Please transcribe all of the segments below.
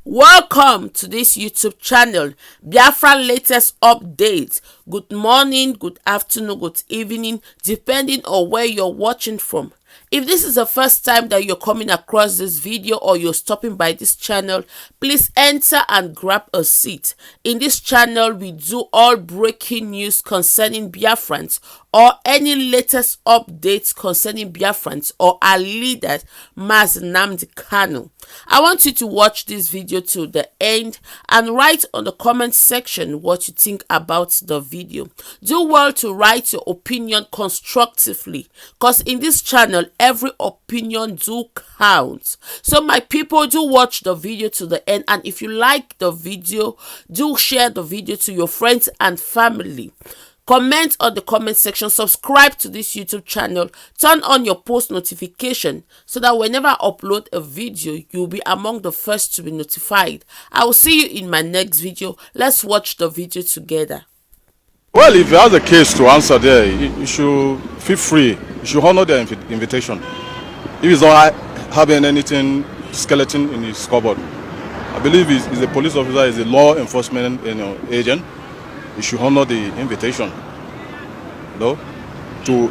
Welcome to this YouTube channel, Biafra latest updates. Good morning, good afternoon, good evening, depending on where you're watching from. If this is the first time that you're coming across this video or you're stopping by this channel, please enter and grab a seat. In this channel, we do all breaking news concerning Biafrans or any latest updates concerning Biafrans or our leaders, Mazi Nnamdi Kanu. I want you to watch this video to the end and write on the comment section what you think about the video. Do well to write your opinion constructively, because in this channel every opinion do count. So my people, do watch the video to the end, and if you like the video, do share the video to your friends and family. Comment on the comment section, subscribe to this YouTube channel, turn on your post notification so that whenever I upload a video, you'll be among the first to be notified. I will see you in my next video. Let's watch the video together. Well, if you have a case to answer there, you should feel free. You should honor the invitation. If he's not having anything skeleton in his cupboard, I believe he's a police officer, he's a law enforcement agent. You should honor the invitation, though, to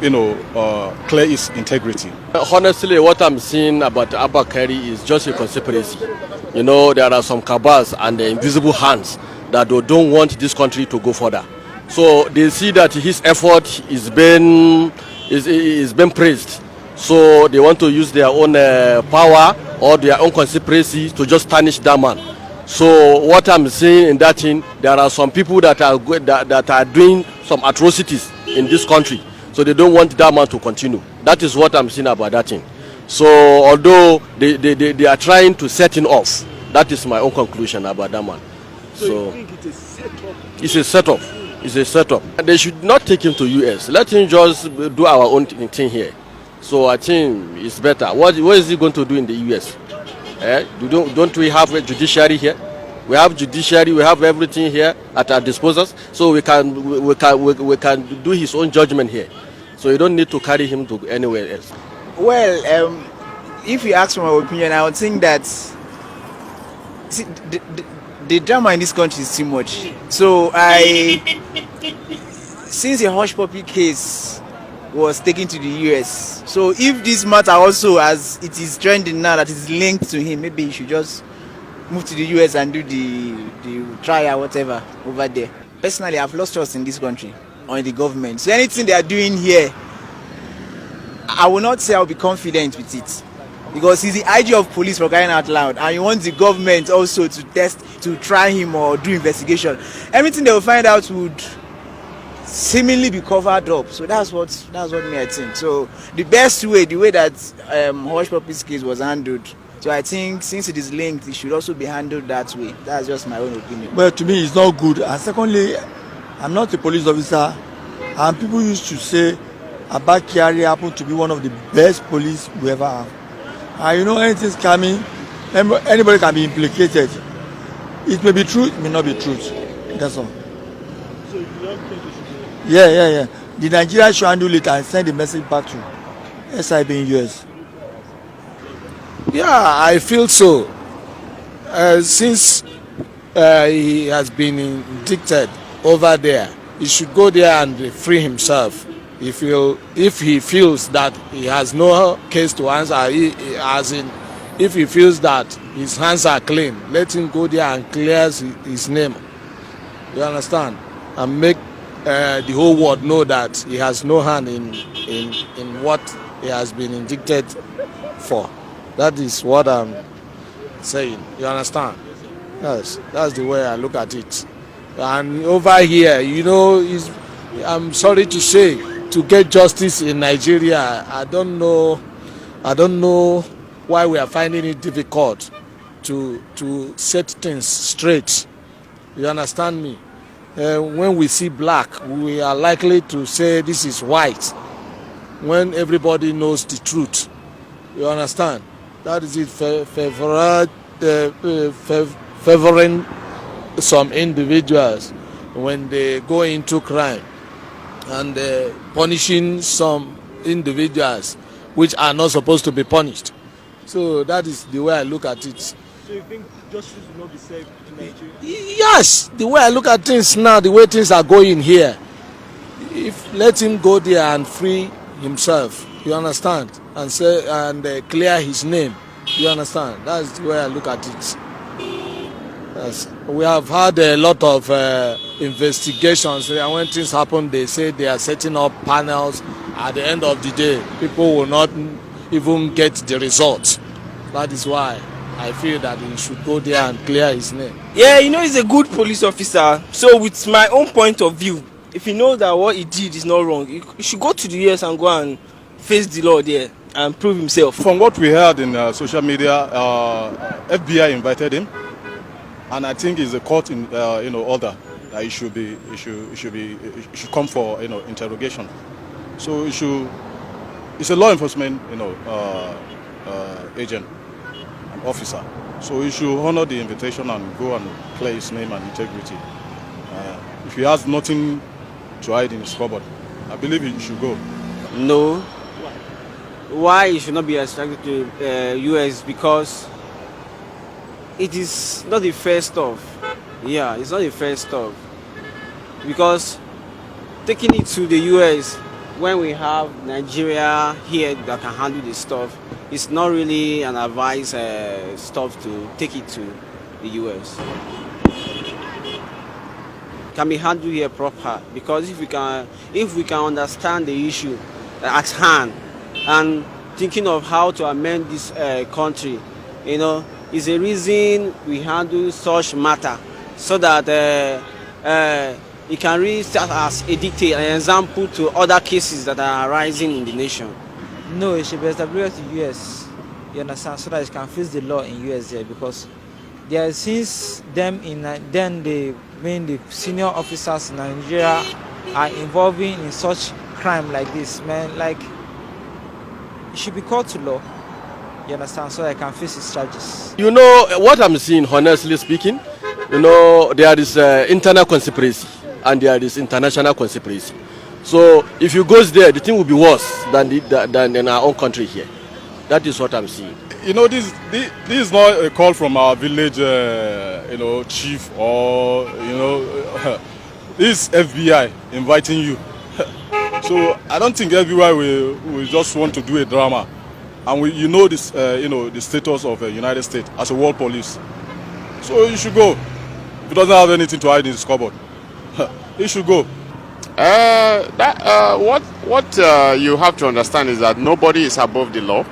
clear his integrity. Honestly, what I'm seeing about Abba Kyari is just a conspiracy. There are some cabals and the invisible hands that don't want this country to go further. So they see that his effort is being praised. So they want to use their own power or their own conspiracy to just tarnish that man. So what I'm saying in that thing, there are some people that are doing some atrocities in this country. So they don't want that man to continue. That is what I'm saying about that thing. So although they are trying to set him off, that is my own conclusion about that man. So you think it's a setup? It's a setup. It's a setup. They should not take him to US. Let him just do our own thing here. So I think it's better. What is he going to do in the US? Don't we have a judiciary here? We have judiciary, we have everything here at our disposal, so we can do his own judgment here. So you don't need to carry him to anywhere else. Well, if you ask for my opinion, I would think that the drama in this country is too much. So since the Hushpuppi case was taken to the US, so if this matter also, as it is trending now, that is linked to him, maybe he should just move to the US and do the trial, whatever, over there. Personally, I've lost trust in this country or in the government. So anything they are doing here, I will not say I'll be confident with it, because he's the IG of police, for crying out loud, and you want the government also to try him or do investigation. Everything they will find out would seemingly be covered up. So that's what me I think. So the best way, the way that Hushpuppi's case was handled, so I think since it is linked, it should also be handled that way. That's just my own opinion. Well, to me, it's not good. And secondly, I'm not a police officer, and people used to say Abba Kyari happened to be one of the best police we ever have. And anything's coming, anybody can be implicated. It may be true, it may not be true. That's all. So you don't think it should be? Yeah. The Nigeria should handle it and send the message back to SIB in US. Yeah, I feel so. Since he has been indicted over there, he should go there and free himself. If he feels that he has no case to answer, if he feels that his hands are clean, let him go there and clear his name. You understand? And make the whole world know that he has no hand in what he has been indicted for. That is what I'm saying. You understand? Yes, that's the way I look at it. And over here, I'm sorry to say, to get justice in Nigeria, I don't know why we are finding it difficult to set things straight. You understand me? When we see black, we are likely to say this is white, when everybody knows the truth. You understand? That is it, favoring some individuals when they go into crime, and punishing some individuals which are not supposed to be punished. So that is the way I look at it. So you think justice will not be served in Nigeria? Yes, the way I look at things now, the way things are going here, if let him go there and free himself, you understand, and say and clear his name, you understand. That's the way I look at it. Yes. We have had a lot of investigations, and when things happen, they say they are setting up panels. At the end of the day, people will not even get the results. That is why I feel that he should go there and clear his name. Yeah, you know, he's a good police officer. So with my own point of view, if he knows that what he did is not wrong, he should go to the US and go and face the law there and prove himself. From what we heard in social media, FBI invited him, and I think it's a court in order that he should come for interrogation. So it's a law enforcement agent and officer. So he should honor the invitation and go and clear his name and integrity. If he has nothing to hide in his cupboard, I believe he should go. No. Why he should not be extracted to US? Because it is not the first stop. Yeah, it's not the first stop. Because taking it to the US when we have Nigeria here that can handle this stuff, it's not really an advice stuff to take it to the US. Can be handled here proper, because if we can understand the issue at hand and thinking of how to amend this country, is a reason we handle such matter, so that it can really serve as a dictate, an example to other cases that are arising in the nation. No, it should be established in the US. You understand, so that it can face the law in US there, because there since them the senior officers in Nigeria are involving in such crime like this, man, like it should be called to law. You understand, so I can face his charges. You know what I'm seeing, honestly speaking, there is internal conspiracy and there is international conspiracy. So if you go there, the thing will be worse than in our own country here. That is what I'm seeing. This is not a call from our village, chief, or this FBI inviting you. So I don't think FBI will just want to do a drama, and this, the status of the United States as a world police. So you should go. If he doesn't have anything to hide in his cupboard, he should go. What you have to understand is that nobody is above the law.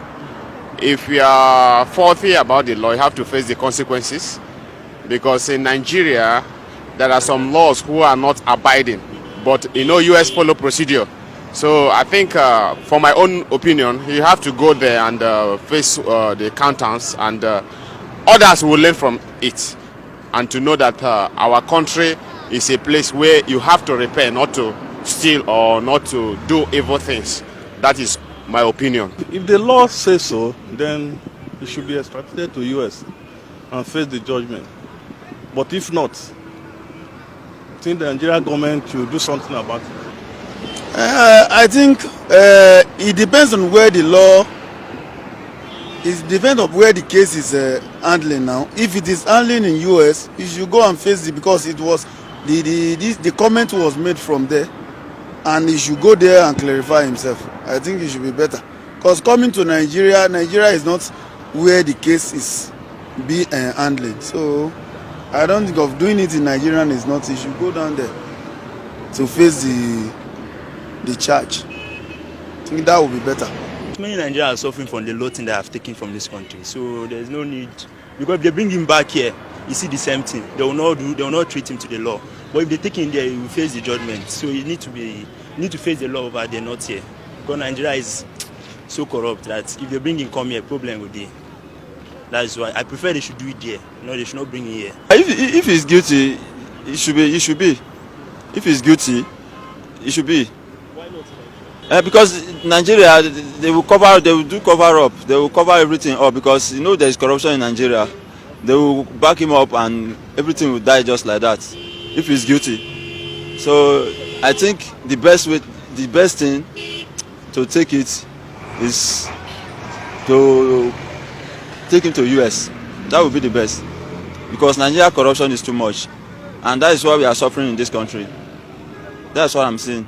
If you are faulty about the law, you have to face the consequences. Because in Nigeria, there are some laws who are not abiding, but US follow procedure. So I think, for my own opinion, you have to go there and face the accountants, and others will learn from it, and to know that our country is a place where you have to repair, not to steal or not to do evil things. That is my opinion. If the law says so, then it should be extradited to US and face the judgment. But if not, I think the Nigerian government should do something about it. I think it depends on where the law is. Depends on where the case is handling now. If it is handling in US, you should go and face it, because it was the comment was made from there, and he should go there and clarify himself. I think it should be better, because coming to Nigeria is not where the case is being handling. So I don't think of doing it in Nigeria is not. He should go down there to face the charge. I think that would be better. Many Nigerians are suffering from the loathing they have taken from this country, so there's no need, because if they bring him back here, you see the same thing. They will not treat him to the law. But if they take him there, he will face the judgment. So you need to face the law over there, not here. Because Nigeria is so corrupt that if they bring him come here, problem with it. That's why I prefer they should do it there. No, they should not bring him here. If he's guilty, he should be. If he's guilty, he should be. Why not? Because Nigeria, they will do cover up. They will cover everything up, because there is corruption in Nigeria. They will back him up and everything will die just like that if he's guilty. So I think the best thing to take it is to take him to US That would be the best, because Nigeria corruption is too much, and that is why we are suffering in this country. That's what I'm saying.